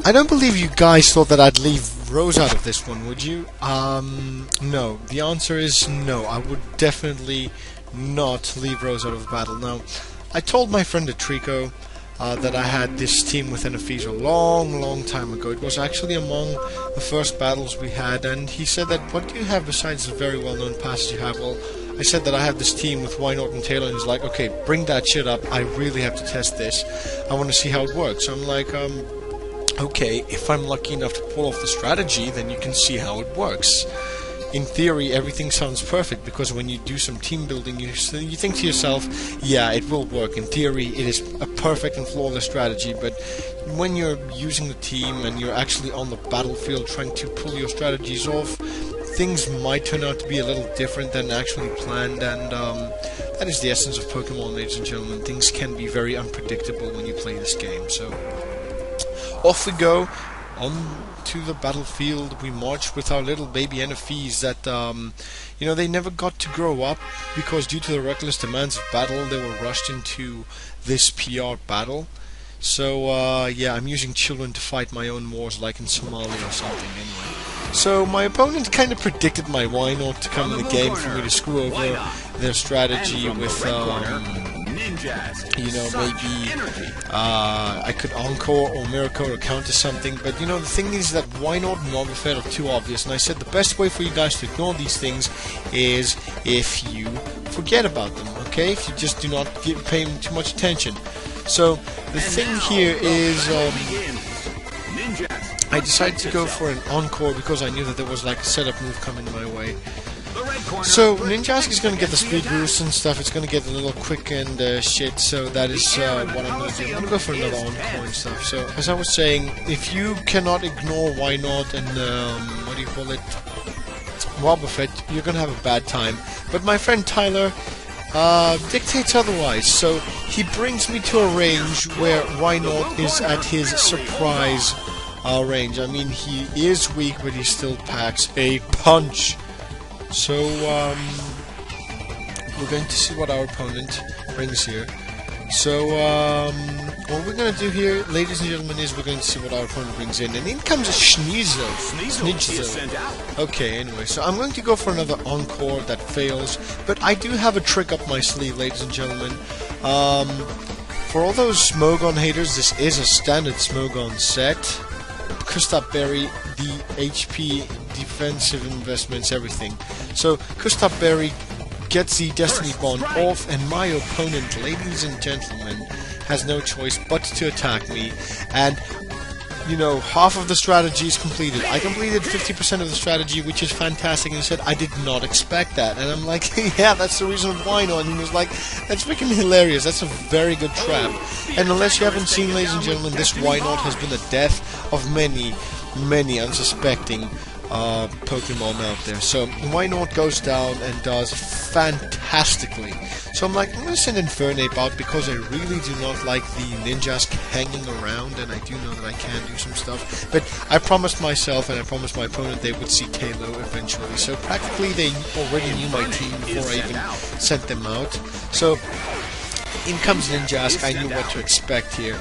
I don't believe you guys thought that I'd leave Rose out of this one, would you? No. The answer is no. I would definitely not leave Rose out of the battle. Now, I told my friend Atrico that I had this team with NFEs a long time ago. It was actually among the first battles we had, and he said that, what do you have besides the very well-known passes you have? Well, I said that I have this team with Wynort and Taylor, and he's like, okay, bring that shit up. I really have to test this. I want to see how it works. So I'm like, okay, if I'm lucky enough to pull off the strategy, then you can see how it works. In theory, everything sounds perfect, because when you do some team building, you think to yourself, yeah, it will work. In theory, it is a perfect and flawless strategy, but when you're using the team and you're actually on the battlefield trying to pull your strategies off, things might turn out to be a little different than actually planned, and that is the essence of Pokemon, ladies and gentlemen. Things can be very unpredictable when you play this game, so off we go. On to the battlefield we march with our little baby NFEs that, they never got to grow up, because due to the reckless demands of battle, they were rushed into this PBR battle. So, yeah, I'm using children to fight my own wars, like in Somalia or something, anyway. So, my opponent kind of predicted my Wynort to come in the game for me to screw over their strategy with, maybe I could Encore or Miracle or counter something, but the thing is that Wynort and Wobbuffet are too obvious, and I said the best way for you guys to ignore these things is if you forget about them, okay? If you just do not pay them too much attention. So, the thing here is, I decided to go for an Encore because I knew that there was like a setup move coming my way. So Ninjask is going to get the speed boost and stuff. It's going to get a little quick and shit. So that is what I'm going to do. I'm going to go for another Encore and stuff. So as I was saying, if you cannot ignore Wynort and Wobbuffet, you're going to have a bad time. But my friend Tyler dictates otherwise. So he brings me to a range where Wynort is at his surprise range. I mean, he is weak, but he still packs a punch. So, we're going to see what our opponent brings here. So, what we're going to do here, ladies and gentlemen, is we're going to see what our opponent brings in. And in comes a Sneasel. Okay, anyway, so I'm going to go for another Encore that fails. But I do have a trick up my sleeve, ladies and gentlemen. For all those Smogon haters, this is a standard Smogon set. Kustap Berry, the HP, defensive investments, everything. So Kustap Berry gets the Destiny Bond off, and my opponent, ladies and gentlemen, has no choice but to attack me. And half of the strategy is completed. I completed 50% of the strategy, which is fantastic, and he said, I did not expect that. And I'm like, yeah, that's the reason why not. And he was like, that's freaking hilarious. That's a very good trap. And unless you haven't seen, ladies and gentlemen, this Wynort has been the death of many unsuspecting Pokemon out there. So Wynort goes down and does fantastically. So I'm like, I'm going to send Infernape out because I really do not like the Ninjask hanging around, and I do know that I can do some stuff. But I promised myself and I promised my opponent they would see Talo eventually. So practically they already knew my team before I even sent them out. So in comes Ninjask. I knew what to expect here.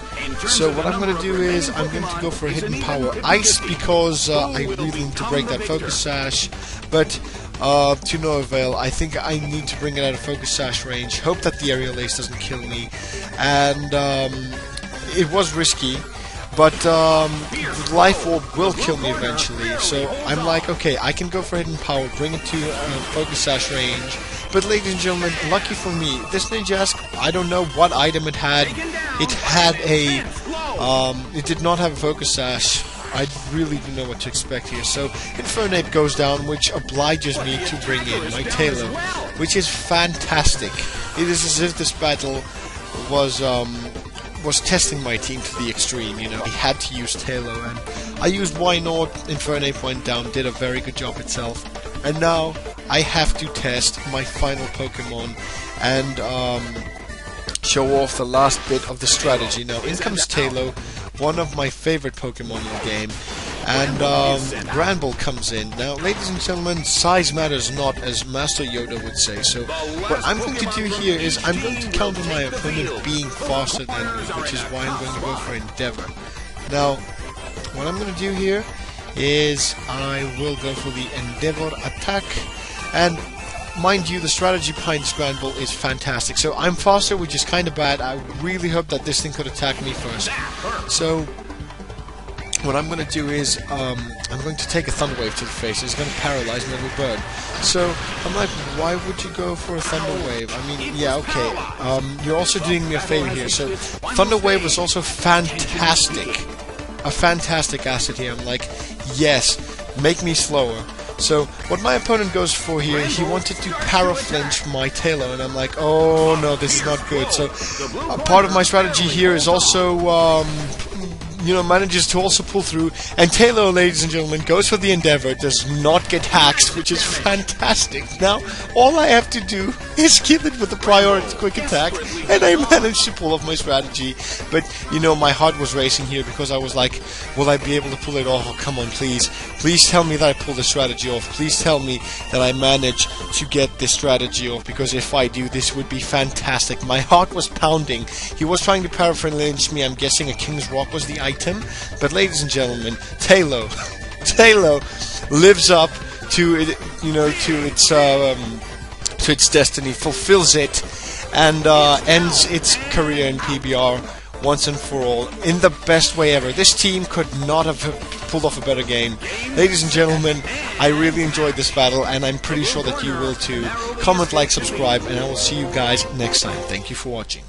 So what I'm going to do is I'm going to go for a Hidden Power Ice because I really need to break that Focus Sash, but to no avail. I think I need to bring it out of Focus Sash range, hope that the Aerial Ace doesn't kill me, and it was risky, but Life Orb will kill me eventually. So I'm like, okay, I can go for Hidden Power, bring it to Focus Sash range. But ladies and gentlemen, lucky for me, this Ninjask, I don't know what item it had. It had a, it did not have a Focus Sash. I really didn't know what to expect here. So Infernape goes down, which obliges me to bring in my Taylor, which is fantastic. It is as if this battle was testing my team to the extreme. I had to use Taylor, and I used Wynort. Infernape went down, did a very good job itself, and now I have to test my final Pokemon and show off the last bit of the strategy. Now in comes Talo, one of my favorite Pokemon in the game, and Granbull comes in. Now ladies and gentlemen, size matters not, as Master Yoda would say. So what I'm going to do here is I'm going to counter my opponent being faster than me, which is why I'm going to go for Endeavor. Now what I'm going to do here is I will go for the Endeavor attack, and mind you, the strategy behind this Grand Ball is fantastic. So I'm faster, which is kind of bad. I really hope that this thing could attack me first. So what I'm going to do is I'm going to take a Thunder Wave to the face. It's going to paralyze my little bird. So I'm like, why would you go for a Thunder Wave? I mean, yeah, okay. You're also doing me a favor here. So Thunder Wave was also fantastic. A fantastic asset here. I'm like, yes, make me slower. So what my opponent goes for here, he wanted to para-flinch my Taylor, and I'm like, oh no, this is not good. So part of my strategy here is also manages to also pull through, and Taylor, ladies and gentlemen, goes for the Endeavor, does not get hacked, which is fantastic. Now, all I have to do is kill it with a priority quick attack, and I managed to pull off my strategy. But, my heart was racing here, because I was like, will I be able to pull it off? Oh, come on, please. Please tell me that I pull the strategy off. Please tell me that I manage to get this strategy off, because if I do, this would be fantastic. My heart was pounding. He was trying to para-flinch me. I'm guessing a King's Rock was the item. But ladies and gentlemen, Taylor lives up to it, to its destiny, fulfills it, and ends its career in PBR once and for all in the best way ever. This team could not have pulled off a better game. Ladies and gentlemen, I really enjoyed this battle, and I'm pretty sure that you will too. Comment, like, subscribe, and I will see you guys next time. Thank you for watching.